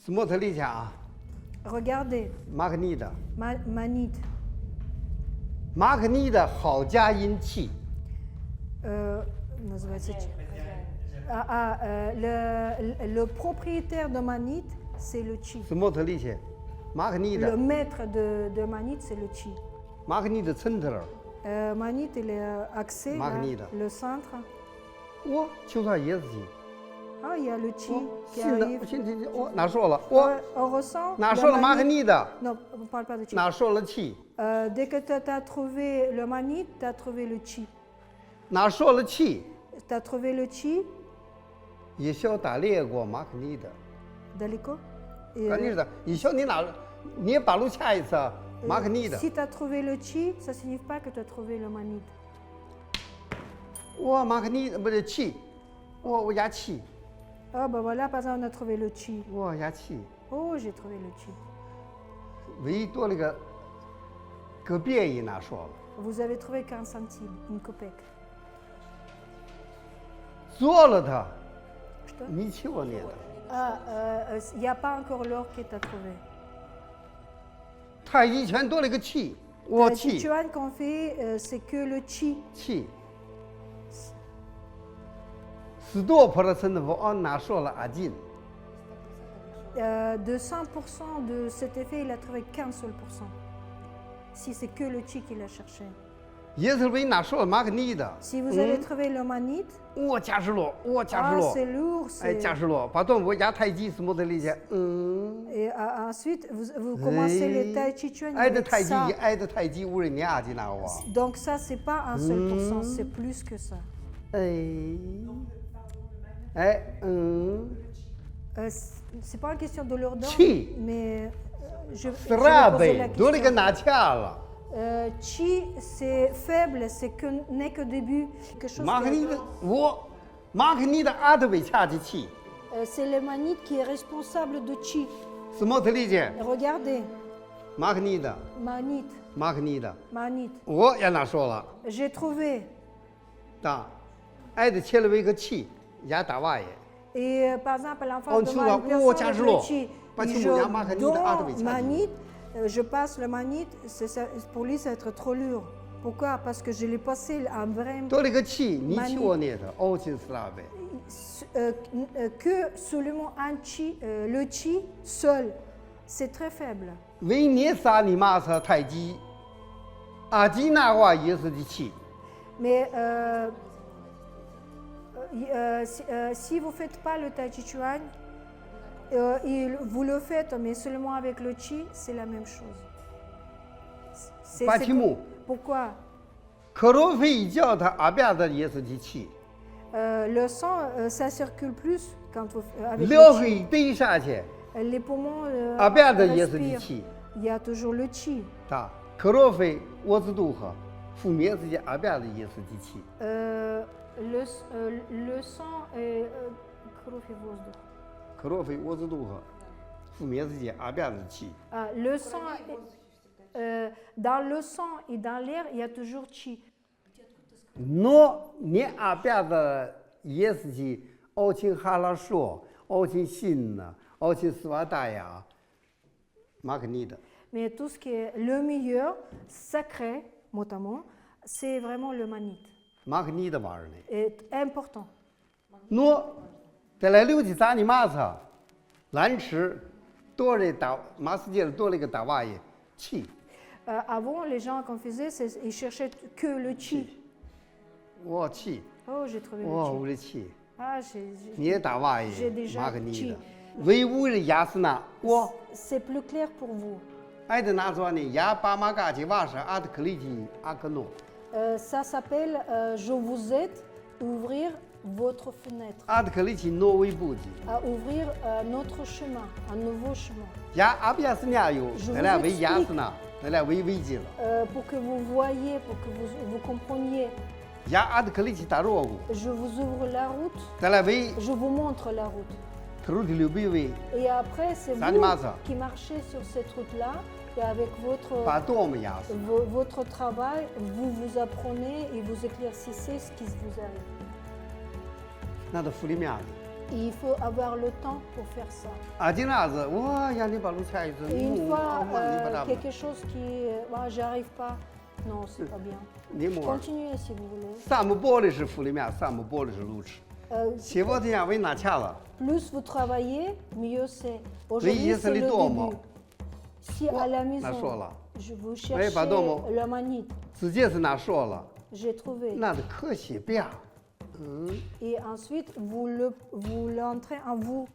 斯莫特利家啊， Regardez, 马克尼的， manite. 马克尼的好佳音器， Называется le propriétaire de manite, c'est le chi. 斯莫特利家，马克尼 Le 的， maître de manite, c'est le chi. 马克尼的村头， Manite, il est axé, là, Magnite. le centre. 我就算椰子鸡， Ah, il y a le chi 我 qui 信的， arrive. 我哪说了？我 On ressent 哪 la 说了马克 manite. 尼的？ Non, on ne parle pas de chi. 哪说了气？ Dès que tu as trouvé le manite, tu as trouvé le chi. 哪说了气？ Tu as trouvé le chi, 也需要打猎过马克尼的。 Daliko. Et, 关键是，你说你哪，你也把路掐一次啊，马克尼的。 si tu as trouvé le chi, ça ne signifie pas que tu as trouvé le manite. 我马克尼不是气，我压气， Ah, ben voilà, par exemple, on a trouvé le chi. 我压气， Oh, j'ai trouvé le chi. 唯一多了个个别音哪说了？ Vous avez trouvé 40 centimes, une copec. 做了它， Что? 你气我捏的。 Ah, il n'y a pas encore l'or qui t'a trouvé. 太极拳多了个气，我 Le 气 Sichuan qu'on fait, c'est que le chi. 气。斯多普的村子哦，哪说了阿进？ De 100% de cet effet, il a trouvé qu'un seul pourcent. Si c'est que le chi qu'il a cherché. 耶稣为哪说了马克尼的？ Si vous avez trouvé le manite, 我加什罗，我加什 ah, 罗， c'est lourd. 哎， c'est- 加什罗，把段我压太极斯莫德利去， Et ensuite, vous commencez le tai chi chuan 挨着 avec 太极 ça. 挨着太极无人压的那我， Donc ça, c'est pas un seul pourcent, c'est plus que ça. 哎， C'est pas une question de lourdeur, Chi. mais je vais 十二 poser 倍 la 多了个 question. 拿掐了。 Chi, c'est faible, n'est que début. Quelque chose 马克 qui- 尼的马克尼的阿德维掐的气， c'est le manite qui est responsable de chi. 斯莫特利去， Regardez, 马克尼的， manite, 马克尼的， manite. 我也哪说了， J'ai trouvé. 当，挨着切了为个气，压大娃爷。 Et par exemple, à l'enfance On de tue ma la- personne, oh, tiens, je l'ai. le chi, Pas tu je m'as dit, Marc, donne ah, tu m'as dit. manite, je passe le manite, pour lui, ça va être trop lourd. Pourquoi? Parce que je l'ai passé en vrai, 多了个气，你气我捏的，哦，真是那呗。 que seulement un chi, le chi seul, c'est très faible. 为捏啥你妈是太极，阿基那话也是的气， Mais si vous ne faites pas le tai chi chuan, vous le faites, mais seulement avec le chi, c'est la même chose. C'est- Pas c'est chi mu. Pourquoi? 克罗菲一叫他阿边的也是的气， Le sang, ça circule plus quand vous, avec 撩 le chi. 黑对下去， Les poumons 阿边的也是的 respirent. 气， Il y a toujours le chi. 他克罗菲我知道哈，负面之间阿边的也是的气， Le sang est... кровь и воздух. 克罗菲我知道哈，负面之间阿边的气， Ah, le sang, dans le sang et dans l'air, il y a toujours chi. 我捏阿边的也是的，奥钦哈拉说，奥钦新呐，奥钦斯瓦达呀，马克尼的。 Mais tout ce qui est le meilleur, sacré, notamment, c'est vraiment le manite. 马克尼的玩意儿呢？ Et important. 我在来六七三的马上，蓝池多了大马世界多了一个大娃爷气， Avant, les gens qu'on faisait, ils cherchaient que le chi. 我气， Oh, j'ai trouvé 我 le 屋 chi. 里气， Ah, 你也大娃爷 j'ai déjà 马克尼的气，唯物的压死那我 c'est plus clair pour vous. 挨着哪说呢？压巴马嘎吉瓦是阿德克里基阿克诺， Ça s'appelle Je vous aide à ouvrir votre fenêtre, 阿德克里基挪威部的 à ouvrir notre chemin, un nouveau chemin, 压阿比亚斯亚有， Je 咱俩 vous 为压 explique. 死那，咱俩为危机了， pour que vous voyiez, pour que vous compreniez. 压阿德克里基大弱股， Je vous ouvre la route, 咱俩为 je vous montre la route. 特鲁的刘备为 Et après, c'est Ça vous animate. qui marchez sur cette route-là, et avec votre, 把多么压死。 votre travail, vous apprenez et vous éclaircissez ce qui vous arrive. 那都福利面的， Et il faut avoir le temps pour faire ça. 啊，今那子我呀，你把路菜一 Et une 整， fois 你把它， quelque chose qui, j'arrive pas, non, c'est pas bien. 你摸。 Continuez si vous voulez. 萨姆玻璃是福里面，萨姆玻璃是路吃。 起我天为拿钱了， Plus vous travaillez, mieux c'est. Oui, Aujourd'hui, c'est c'est le les tourments. début. Si à la maison, là. vous Oui, cherchez pardon, la manite, 直接是拿说了， j'ai trouvé. 那是可惜别。 Et ensuite, vous l'entrez en vous.